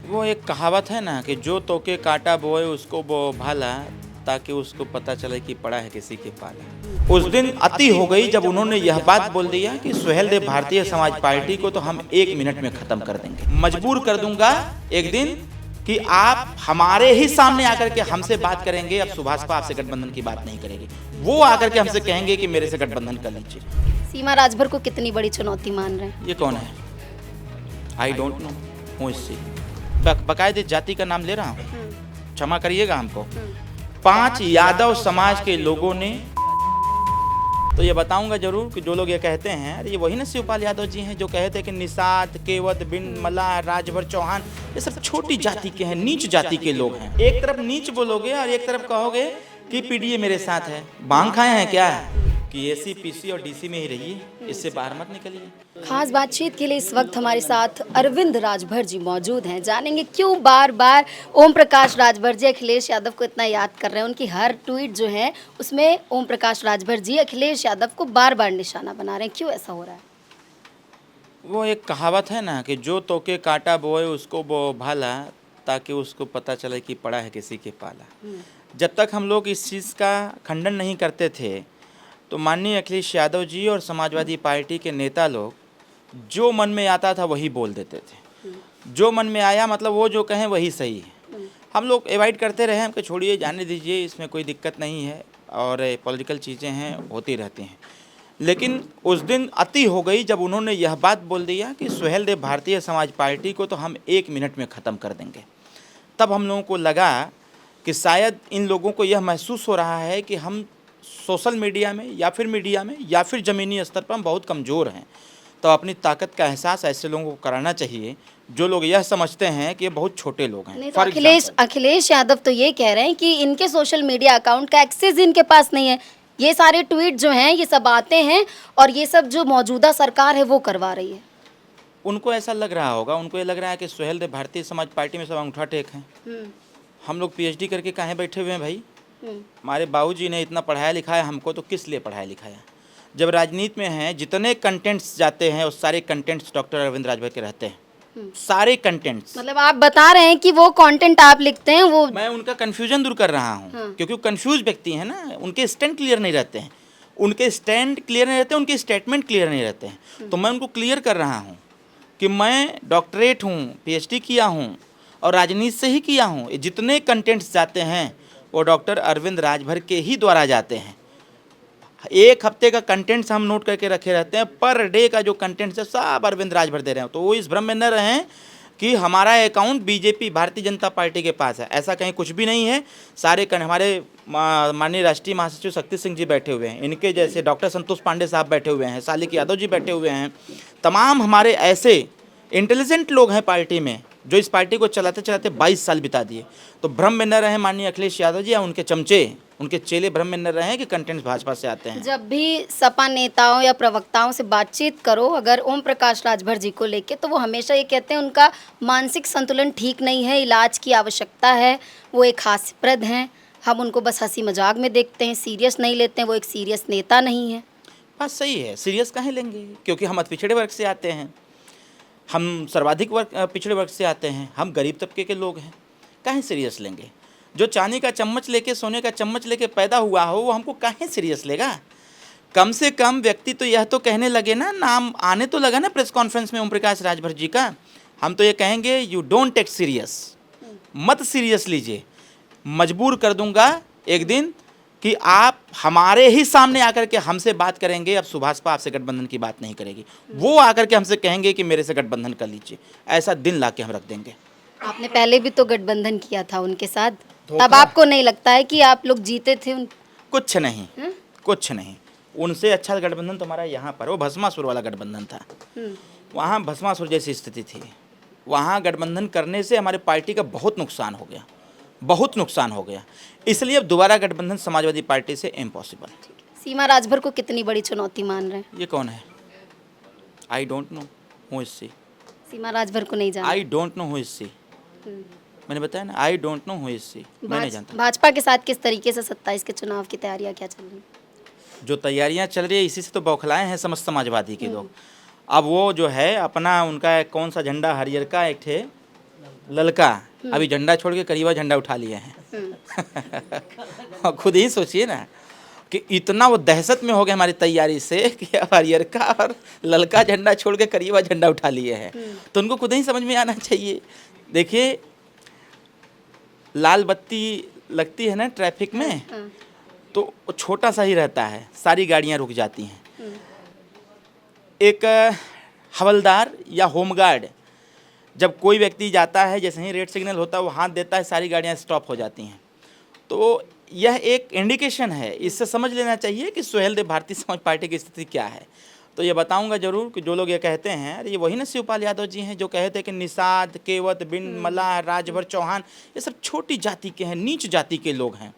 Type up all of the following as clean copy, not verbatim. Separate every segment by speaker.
Speaker 1: वो एक कहावत है ना कि जो तोके कांटा बोए उसको बो भाला, ताकि उसको पता चले कि पड़ा है किसी के पाला। उस दिन अति हो गई जब उन्होंने यह बात बोल दिया कि सुहेलदेव भारतीय समाज पार्टी को तो हम 1 मिनट में खत्म कर देंगे, मजबूर कर दूंगा एक दिन कि आप हमारे ही सामने आकर के हमसे बात करेंगे। अब सुभाषपा आपसे गठबंधन की बात नहीं करेगी, वो आकर के हमसे कहेंगे कि मेरे से गठबंधन कर लीजिए।
Speaker 2: सीमा राजभर को कितनी बड़ी चुनौती मान रहे हैं?
Speaker 1: ये कौन है? आई डोंट नो हूँ इससे बकायदे जाति का नाम ले रहा हूँ, क्षमा करिएगा हमको। 5 यादव समाज के लोगों ने, तो ये बताऊंगा जरूर कि जो लोग ये कहते हैं, अरे ये वही ना शिवपाल यादव जी हैं जो कहते हैं कि निषाद, केवट, बिंद, मल्लाह, राजभर, चौहान ये सब छोटी जाति के हैं, नीच जाति के लोग हैं। एक तरफ नीच बोलोगे और एक तरफ कहोगे कि पीडीए मेरे साथ है। बांग खाए हैं क्या कि एसी, पीसी और डीसी में ही रहिए, इससे बाहर मत निकलिए।
Speaker 2: खास बातचीत के लिए इस वक्त हमारे साथ अरविंद राजभर जी मौजूद हैं। जानेंगे क्यों बार बार ओम प्रकाश राजभर जी अखिलेश यादव को इतना याद कर रहे हैं। उनकी हर ट्वीट जो है उसमें ओम प्रकाश राजभर जी अखिलेश यादव को बार बार निशाना बना रहे हैं। क्यों ऐसा हो रहा है?
Speaker 1: वो एक कहावत है ना कि जो तोके कांटा बोए उसको बो भाला, ताकि उसको पता चले कि पड़ा है किसी के पाला। जब तक हम लोग इस चीज़ का खंडन नहीं करते थे तो माननीय अखिलेश यादव जी और समाजवादी पार्टी के नेता लोग जो मन में आता था वही बोल देते थे। जो मन में आया मतलब वो जो कहें वही सही है। हम लोग एवॉइड करते रहे, हमको छोड़िए, जाने दीजिए, इसमें कोई दिक्कत नहीं है और पॉलिटिकल चीज़ें हैं, होती रहती हैं। लेकिन उस दिन अति हो गई जब उन्होंने यह बात बोल दिया कि सुहेलदेव भारतीय समाज पार्टी को तो हम 1 मिनट में ख़त्म कर देंगे। तब हम लोगों को लगा कि शायद इन लोगों को यह महसूस हो रहा है कि हम सोशल मीडिया में या फिर मीडिया में या फिर ज़मीनी स्तर पर हम बहुत कमज़ोर हैं। तो अपनी ताकत का एहसास ऐसे लोगों को कराना चाहिए जो लोग यह समझते हैं कि ये बहुत छोटे लोग हैं।
Speaker 2: नहीं तो अखिलेश यादव तो ये कह रहे हैं कि इनके सोशल मीडिया अकाउंट का एक्सेस इनके पास नहीं है। ये सारे ट्वीट जो हैं ये सब आते हैं और ये सब जो मौजूदा सरकार है वो करवा रही है।
Speaker 1: उनको ऐसा लग रहा होगा, उनको ये लग रहा है कि सुहेलदेव भारतीय समाज पार्टी में सब अंगूठा टेक हैं। हम लोग पीएचडी करके काहे बैठे हुए हैं भाई? हमारे बाबूजी ने इतना पढ़ाया लिखाया हमको, तो किस लिए पढ़ाया लिखाया? जब राजनीति में हैं, जितने कंटेंट्स जाते हैं उस सारे कंटेंट्स डॉक्टर अरविंद राजभर के रहते हैं। सारे कंटेंट्स।
Speaker 2: मतलब आप बता रहे हैं कि वो कंटेंट आप लिखते हैं वो?
Speaker 1: मैं उनका कन्फ्यूजन दूर कर रहा हूँ। क्योंकि वो कन्फ्यूज व्यक्ति हैं ना, उनके स्टैंड क्लियर नहीं रहते हैं, उनके स्टैंड क्लियर नहीं रहते, उनके स्टेटमेंट क्लियर नहीं रहते हैं। तो मैं उनको क्लियर कर रहा हूँ कि मैं डॉक्टरेट हूँ, पीएचडी किया हूँ और राजनीति से ही किया हूँ। जितने कंटेंट्स जाते हैं वो डॉक्टर अरविंद राजभर के ही द्वारा जाते हैं। 1 हफ्ते का कंटेंट्स हम नोट करके रखे रहते हैं, पर डे का जो कंटेंट्स है सब अरविंद राजभर दे रहे हैं। तो वो इस भ्रम में न रहें कि हमारा account BJP Bharatiya Janata party के पास है, ऐसा कहीं कुछ भी नहीं है। सारे हमारे माननीय राष्ट्रीय महासचिव शक्ति सिंह जी बैठे हुए हैं, इनके जैसे डॉक्टर संतोष पांडे साहब बैठे हुए हैं, शालिक यादव जी बैठे हुए हैं। तमाम हमारे ऐसे इंटेलिजेंट लोग हैं पार्टी में जो इस पार्टी को चलाते चलाते 22 साल बिता दिए। तो भ्रम में न रहे माननीय अखिलेश यादव जी या उनके चमचे, उनके चेले भ्रम में न रहे कि कंटेंट्स भाजपा से आते हैं।
Speaker 2: जब भी सपा नेताओं या प्रवक्ताओं से बातचीत करो अगर ओम प्रकाश राजभर जी को लेके, तो वो हमेशा ये कहते हैं उनका मानसिक संतुलन ठीक नहीं है, इलाज की आवश्यकता है, वो एक हास्यप्रद हैं, हम उनको बस हंसी मजाक में देखते हैं, सीरियस नहीं लेते हैं, वो एक सीरियस नेता नहीं है।
Speaker 1: बात सही है, सीरियस काहे लेंगे? क्योंकि हम अति पिछड़े वर्ग से आते हैं, हम सर्वाधिक पिछड़े वर्ग से आते हैं, हम गरीब तबके के लोग हैं, काहे सीरियस लेंगे? जो चांदी का चम्मच लेके, सोने का चम्मच लेके पैदा हुआ हो वो हमको काहे सीरियस लेगा? कम से कम व्यक्ति तो यह तो कहने लगे ना, नाम आने तो लगा ना प्रेस कॉन्फ्रेंस में ओम प्रकाश राजभर जी का। हम तो ये कहेंगे यू डोंट टेक सीरियस, मत सीरियस लीजिए, मजबूर कर दूंगा एक दिन कि आप हमारे ही सामने आकर के हमसे बात करेंगे। अब सुभाषपा आपसे गठबंधन की बात नहीं करेगी, वो आकर के हमसे कहेंगे कि मेरे से गठबंधन कर लीजिए। ऐसा दिन ला के हम रख देंगे।
Speaker 2: आपने पहले भी तो गठबंधन किया था उनके साथ, तब आपको नहीं लगता है कि आप लोग जीते थे?
Speaker 1: कुछ नहीं, कुछ नहीं। उनसे अच्छा गठबंधन तो हमारा यहाँ पर वो भस्मासुर वाला गठबंधन था। वहाँ भस्मासुर जैसी स्थिति थी, वहाँ गठबंधन करने से हमारे पार्टी का बहुत नुकसान हो गया, बहुत नुकसान हो गया। इसलिए अब दोबारा गठबंधन समाजवादी पार्टी से इम्पॉसिबल।
Speaker 2: सीमा राजभर को कितनी बड़ी चुनौती मान रहे हैं?
Speaker 1: ये कौन है? आई डोंट नो हूँ इससे।
Speaker 2: सीमा राजभर को नहीं जानते?
Speaker 1: आई डोंट नो हूँ इससे, मैंने बताया ना, आई डोंट नो हूँ इससे, मैं नहीं जानता।
Speaker 2: भाजपा के साथ किस तरीके से 27 के चुनाव की तैयारियां क्या चल रही हैं?
Speaker 1: जो तैयारियां चल रही है इसी से तो बौखलाए हैं समस्त समाजवादी के लोग। अब वो जो है अपना उनका कौन सा झंडा, हरियर का एक थे ललका अभी झंडा छोड़ के करीबा झंडा उठा लिए हैं। और खुद ही सोचिए ना कि इतना वो दहशत में हो गए हमारी तैयारी से कि हरियर का और ललका झंडा छोड़ के करीबा झंडा उठा लिए हैं। तो उनको खुद ही समझ में आना चाहिए। देखिए, लाल बत्ती लगती है ना ट्रैफिक में, तो छोटा सा ही रहता है, सारी गाड़ियां रुक जाती हैं। एक हवलदार या होमगार्ड जब कोई व्यक्ति जाता है, जैसे ही रेड सिग्नल होता है वो हाथ देता है, सारी गाड़ियां स्टॉप हो जाती हैं। तो यह एक इंडिकेशन है, इससे समझ लेना चाहिए कि सुहेलदेव भारतीय समाज पार्टी की स्थिति क्या है। तो ये बताऊंगा जरूर कि जो लोग ये कहते हैं, अरे ये वही ना शिवपाल यादव जी हैं जो कहते हैं कि निषाद, केवट, बिंद, मल्लाह, राजभर, चौहान ये सब छोटी जाति के हैं, नीच जाति के लोग हैं।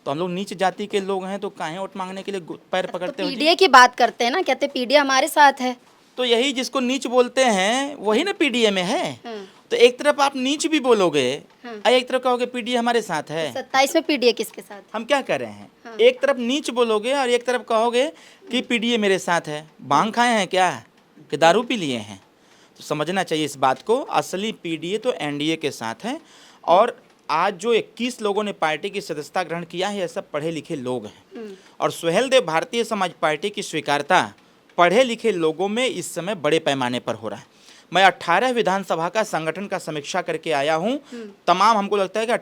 Speaker 1: तो हम लोग नीच जाति के लोग हैं तो काहे वोट मांगने के लिए पैर पकड़ते हो जी?
Speaker 2: पीडीए की बात करते हैं ना, कहते पीडीए हमारे साथ है।
Speaker 1: तो यही जिसको नीच बोलते हैं वही ना पीडीए में है। तो एक तरफ आप नीच भी बोलोगे और एक तरफ कहोगे पीडीए हमारे साथ है।
Speaker 2: 27 में पीडीए किसके साथ?
Speaker 1: हम क्या कर रहे हैं? एक तरफ नीच बोलोगे और एक तरफ कहोगे कि पीडीए मेरे साथ है। भांग खाए हैं क्या कि दारू पी लिए हैं? तो समझना चाहिए इस बात को, असली पीडीए तो एनडीए के साथ है। और आज जो 21 लोगों ने पार्टी की सदस्यता ग्रहण किया है, ये सब पढ़े लिखे लोग हैं। और सुहेलदेव भारतीय समाज पार्टी की स्वीकारता पढ़े लिखे लोगों में इस समय बड़े पैमाने पर हो रहा है। मैं 18 विधानसभा का संगठन का समीक्षा करके आया हूं। तमाम हमको लगता है कि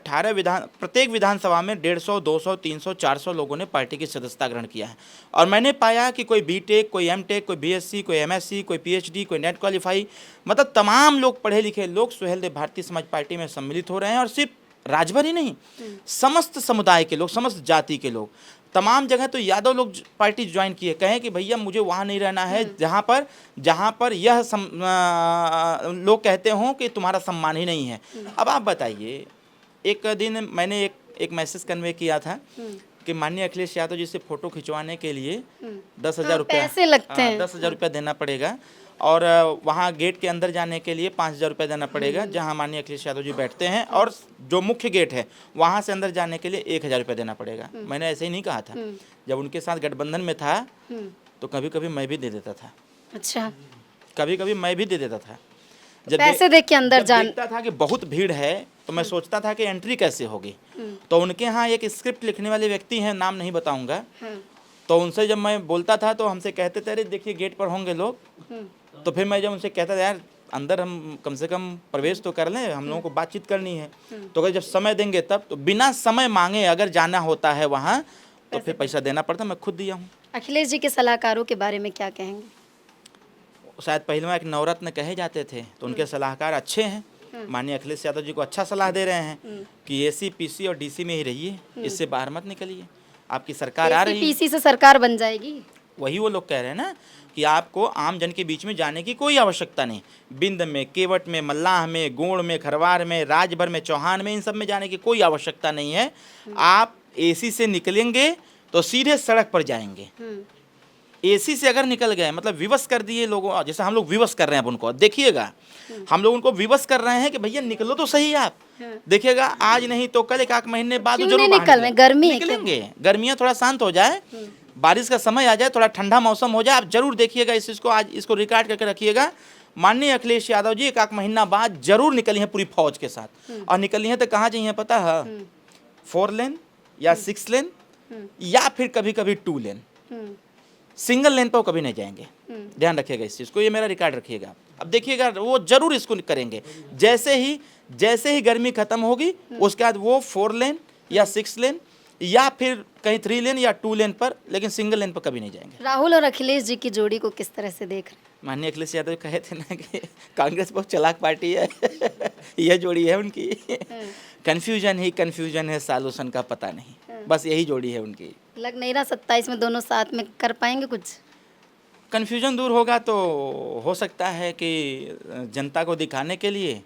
Speaker 1: प्रत्येक विधानसभा में 150, 200, 300, 400 लोगों ने पार्टी की सदस्यता ग्रहण किया है। और मैंने पाया कि कोई बीटेक, कोई एमटेक, कोई बीएससी, कोई एमएससी, कोई पीएचडी, कोई नेट क्वालिफाई, मतलब तमाम लोग पढ़े लिखे लोग सुहेलदेव भारतीय समाज पार्टी में सम्मिलित हो रहे हैं। और सिर्फ राजभर ही नहीं, समस्त समुदाय के लोग, समस्त जाति के लोग, तमाम जगह तो यादव लोग पार्टी ज्वाइन किए, कहें कि भैया मुझे वहाँ नहीं रहना है जहाँ पर यह लोग कहते हों कि तुम्हारा सम्मान ही नहीं है। अब आप बताइए, एक दिन मैंने एक मैसेज कन्वे किया था कि माननीय अखिलेश यादव जी से फोटो खिंचवाने के लिए 10,000 रुपया,
Speaker 2: पैसे लगते हैं,
Speaker 1: 10,000 रुपया देना पड़ेगा। और वहाँ गेट के अंदर जाने के लिए 5,000 रुपया देना पड़ेगा, जहाँ माननीय अखिलेश यादव जी बैठते हैं। और जो मुख्य गेट है वहाँ से अंदर जाने के लिए 1,000 रुपया देना पड़ेगा। मैंने ऐसे ही नहीं कहा था। जब उनके साथ गठबंधन में था तो कभी कभी मैं भी दे देता था।
Speaker 2: अच्छा,
Speaker 1: कभी कभी मैं भी दे देता था। जब
Speaker 2: पैसे देख के अंदर
Speaker 1: देखता था कि बहुत भीड़ है तो मैं सोचता था कि एंट्री कैसे होगी। तो उनके यहाँ एक स्क्रिप्ट लिखने वाले व्यक्ति हैं, नाम नहीं बताऊंगा, तो उनसे जब मैं बोलता था तो हमसे कहते थे अरे देखिए गेट पर होंगे लोग। तो फिर मैं जब उनसे कहता था यार अंदर हम कम से कम प्रवेश तो कर लें, हम लोगों को बातचीत करनी है। तो अगर जब समय देंगे तब, तो बिना समय मांगे अगर जाना होता है वहाँ तो फिर पैसा देना पड़ता। मैं खुद दिया हूँ।
Speaker 2: अखिलेश जी के सलाहकारों के बारे में क्या कहेंगे?
Speaker 1: शायद पहले में एक नवरत्न कहे जाते थे, तो उनके सलाहकार अच्छे हैं। माननीय अखिलेश यादव जी को अच्छा सलाह दे रहे हैं कि एसी, पीसी और डीसी में ही रहिए, इससे बाहर मत निकलिए, आपकी सरकार आ रही है।
Speaker 2: पीसी से सरकार बन जाएगी।
Speaker 1: वही वो लोग कह रहे हैं ना कि आपको आम जन के बीच में जाने की कोई आवश्यकता नहीं। बिंद में, केवट में, मल्लाह में, गोड़ में, खरवार में, राजभर में, चौहान में, इन सब में जाने की कोई आवश्यकता नहीं है। आप एसी से निकलेंगे तो सीधे सड़क पर जाएंगे। एसी से अगर निकल गए मतलब विवश कर दिए लोगों, जैसे हम लोग विवश कर रहे हैं अब उनको, देखिएगा हम लोग उनको विवश कर रहे हैं कि भैया निकलो तो सही आप। देखिएगा आज नहीं तो कल, एक महीने बाद जरूर
Speaker 2: निकल, गर्मी
Speaker 1: निकलेंगे। गर्मियाँ थोड़ा शांत हो जाए, बारिश का समय आ जाए, थोड़ा ठंडा मौसम हो जाए, आप जरूर देखिएगा इस चीज़ को, आज इसको रिकॉर्ड करके रखिएगा। माननीय अखिलेश यादव जी एक महीना बाद जरूर निकली हैं पूरी फौज के साथ। और निकली हैं तो कहाँ चाहिए पता है? 4 लेन या 6 लेन या फिर कभी कभी 2 लेन, सिंगल लेन पर वो कभी नहीं जाएंगे। ध्यान रखिएगा इस चीज़ को, ये मेरा रिकॉर्ड रखिएगा। अब देखिएगा वो जरूर इसको करेंगे। जैसे ही गर्मी खत्म होगी उसके बाद वो 4 लेन या 6 लेन या फिर कहीं 3 लेन या 2 लेन पर, लेकिन सिंगल लेन पर कभी नहीं जाएंगे।
Speaker 2: राहुल और अखिलेश जी की जोड़ी को किस तरह से देख रहे हैं?
Speaker 1: माननीय अखिलेश यादव कहे थे ना कि कांग्रेस बहुत चालाक पार्टी है। यह जोड़ी है उनकी। कन्फ्यूजन है, सॉल्यूशन का पता नहीं, बस यही जोड़ी है उनकी।
Speaker 2: लग नहीं रहा 27 में दोनों साथ में कर पाएंगे कुछ?
Speaker 1: कन्फ्यूजन दूर होगा तो हो सकता है कि जनता को दिखाने के लिए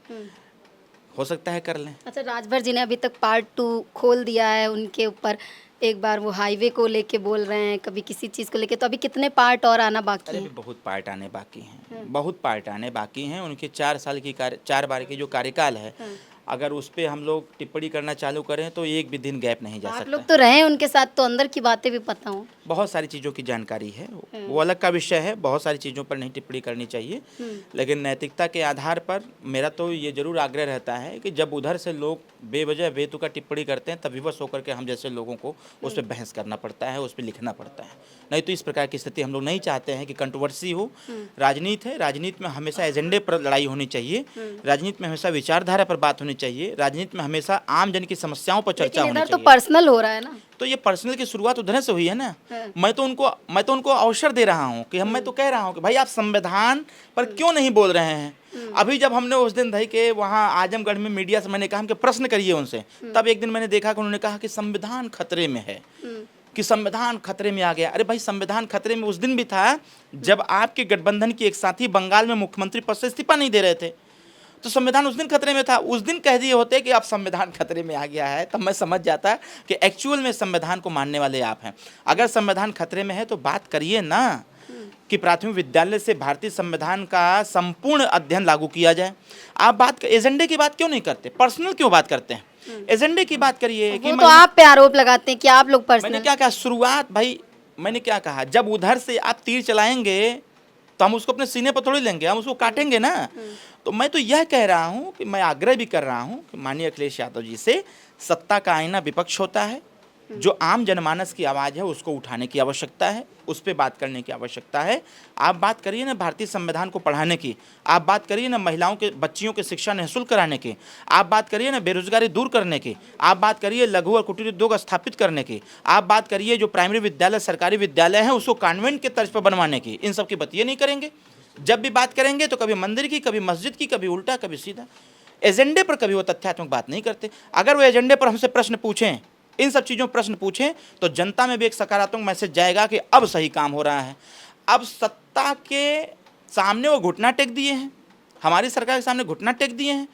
Speaker 1: हो सकता है कर लें। अच्छा,
Speaker 2: राजभर जी ने अभी तक पार्ट 2 खोल दिया है उनके ऊपर। एक बार वो हाईवे को लेके बोल रहे हैं, कभी किसी चीज़ को लेके, तो अभी कितने पार्ट और आना बाकी है?
Speaker 1: बहुत पार्ट आने बाकी हैं, बहुत पार्ट आने बाकी हैं। उनके 4 साल की 4 बार की जो कार्यकाल है, अगर उस पर हम लोग टिप्पणी करना चालू करें तो एक भी दिन गैप नहीं जा
Speaker 2: आप
Speaker 1: सकता।
Speaker 2: लोग तो रहे उनके साथ, तो अंदर की बातें भी पता हो।
Speaker 1: बहुत सारी चीज़ों की जानकारी है, वो अलग का विषय है, बहुत सारी चीज़ों पर नहीं टिप्पणी करनी चाहिए, लेकिन नैतिकता के आधार पर मेरा तो ये जरूर आग्रह रहता है कि जब उधर से लोग बेवजह बेतुका टिप्पणी करते हैं तब विवश होकर के हम जैसे लोगों को उस पर बहस करना पड़ता है, उस पर लिखना पड़ता है। नहीं तो इस प्रकार की स्थिति हम लोग नहीं चाहते हैं कि कंट्रोवर्सी हो। राजनीति है, राजनीति में हमेशा एजेंडे पर लड़ाई होनी चाहिए, राजनीति में हमेशा विचारधारा पर बात होनी चाहिए, राजनीति में हमेशा आम जन की समस्याओं पर चर्चा
Speaker 2: लेकिन
Speaker 1: होनी
Speaker 2: इधर तो
Speaker 1: चाहिए।
Speaker 2: पर्सनल हो रहा है ना।
Speaker 1: तो ये पर्सनल की शुरुआत उधर से हुई है ना। मैं तो उनको अवसर दे रहा हूँ कि मैं तो कह रहा हूँ कि भाई आप संविधान पर क्यों नहीं बोल रहे हैं। अभी जब हमने उस दिन भाई के वहाँ आजमगढ़ में मीडिया से मैंने कहा कि प्रश्न करिए उनसे, तब एक दिन मैंने देखा कि उन्होंने कहा कि संविधान खतरे में है, कि संविधान खतरे में आ गया। अरे भाई संविधान खतरे में उस दिन भी था जब आपके गठबंधन की एक साथी बंगाल में मुख्यमंत्री पद से इस्तीफा नहीं दे रहे थे, तो संविधान उस दिन खतरे में था। उस दिन कह दिए होते कि अब संविधान खतरे में आ गया है, तब मैं समझ जाता कि एक्चुअल में संविधान को मानने वाले आप हैं। अगर संविधान खतरे में है तो बात करिए ना कि प्राथमिक विद्यालय से भारतीय संविधान का संपूर्ण अध्ययन लागू किया जाए। आप बात एजेंडे की बात क्यों नहीं करते, पर्सनल क्यों बात करते हैं? एजेंडे की बात करिए। कि
Speaker 2: तो आप पे आरोप लगाते हैं कि आप लोग पर्सनल।
Speaker 1: मैंने क्या कहा शुरुआत, भाई मैंने क्या कहा, जब उधर से आप तीर चलाएंगे तो हम उसको अपने सीने पर थोड़ी लेंगे, हम उसको काटेंगे ना। तो मैं तो यह कह रहा हूँ कि मैं आग्रह भी कर रहा हूँ कि माननीय अखिलेश यादव जी से, सत्ता का आईना विपक्ष होता है, जो आम जनमानस की आवाज़ है उसको उठाने की आवश्यकता है, उस पर बात करने की आवश्यकता है। आप बात करिए ना भारतीय संविधान को पढ़ाने की, आप बात करिए ना महिलाओं के बच्चियों की शिक्षा निःशुल्क कराने की, आप बात करिए ना बेरोजगारी दूर करने की, आप बात करिए लघु और कुटीर उद्योग स्थापित करने की, आप बात करिए जो प्राइमरी विद्यालय सरकारी विद्यालय हैं उसको कॉन्वेंट के तर्ज पर बनवाने की। इन सब की बात ये नहीं करेंगे। जब भी बात करेंगे तो कभी मंदिर की, कभी मस्जिद की, कभी उल्टा, कभी सीधा। एजेंडे पर कभी वो तथ्यात्मक बात नहीं करते। अगर वो एजेंडे पर हमसे प्रश्न पूछें, इन सब चीज़ों पर प्रश्न पूछें, तो जनता में भी एक सकारात्मक मैसेज जाएगा कि अब सही काम हो रहा है। अब सत्ता के सामने वो घुटना टेक दिए हैं, हमारी सरकार के सामने घुटना टेक दिए हैं।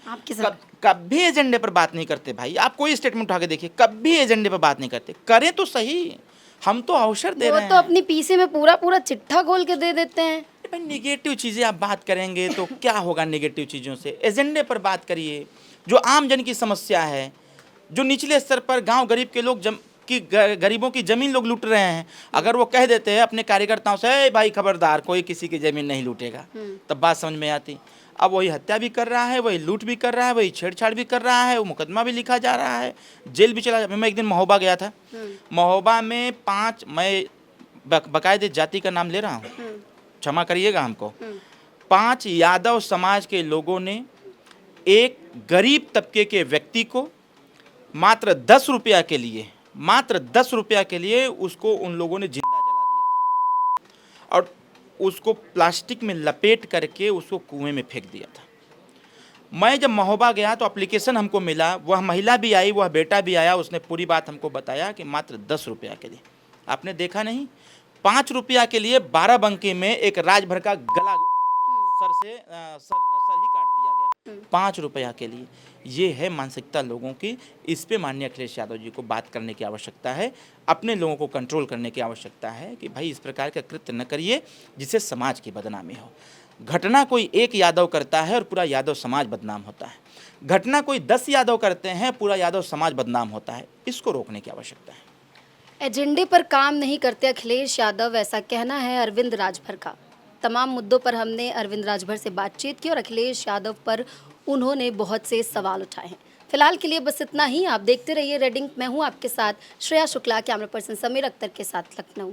Speaker 1: कभी एजेंडे पर बात नहीं करते भाई। आप कोई स्टेटमेंट उठा के देखिए, कभी एजेंडे पर बात नहीं करते। करें तो सही, हम तो अवसर दे रहे हैं।
Speaker 2: वो तो अपनी पीसी में पूरा चिट्ठा खोल के दे देते हैं।
Speaker 1: निगेटिव चीज़ें आप बात करेंगे तो क्या होगा निगेटिव चीज़ों से? एजेंडे पर बात करिए, जो आम जन की समस्या है, जो निचले स्तर पर गांव गरीब के लोग गरीबों की ज़मीन लोग लूट रहे हैं। अगर वो कह देते हैं अपने कार्यकर्ताओं से, भाई खबरदार कोई किसी की ज़मीन नहीं लूटेगा, तब बात समझ में आती। अब वही हत्या भी कर रहा है, वही लूट भी कर रहा है, वही छेड़छाड़ भी कर रहा है, वो मुकदमा भी लिखा जा रहा है, जेल भी चला। मैं एक दिन महोबा गया था, महोबा में 5, मैं बाकायदे जाति का नाम ले रहा हूँ, क्षमा करिएगा हमको, 5 यादव समाज के लोगों ने एक गरीब तबके के व्यक्ति को मात्र 10 रुपया के लिए, मात्र 10 रुपया के लिए उसको उन लोगों ने जिंदा जला दिया था और उसको प्लास्टिक में लपेट करके उसको कुएं में फेंक दिया था। मैं जब महोबा गया तो एप्लीकेशन हमको मिला, वह महिला भी आई, वह बेटा भी आया, उसने पूरी बात हमको बताया कि मात्र 10 रुपया के लिए। आपने देखा नहीं, 5 रुपया के लिए बाराबंकी में एक राजभर का गला सर ही काट दिया गया 5 रुपया के लिए। ये है मानसिकता लोगों की। इस पे माननीय अखिलेश यादव जी को बात करने की आवश्यकता है, अपने लोगों को कंट्रोल करने की आवश्यकता है कि भाई इस प्रकार का कृत्य न करिए जिससे समाज की बदनामी हो। घटना कोई एक यादव करता है और पूरा यादव समाज बदनाम होता है, घटना कोई 10 यादव करते हैं, पूरा यादव समाज बदनाम होता है। इसको रोकने की आवश्यकता है।
Speaker 2: एजेंडे पर काम नहीं करते अखिलेश यादव, ऐसा कहना है अरविंद राजभर का। तमाम मुद्दों पर हमने अरविंद राजभर से बातचीत की और अखिलेश यादव पर उन्होंने बहुत से सवाल उठाए हैं। फिलहाल के लिए बस इतना ही। आप देखते रहिए रेडिंग। मैं हूं आपके साथ श्रेया शुक्ला, कैमरा पर्सन समीर अख्तर के साथ लखनऊ।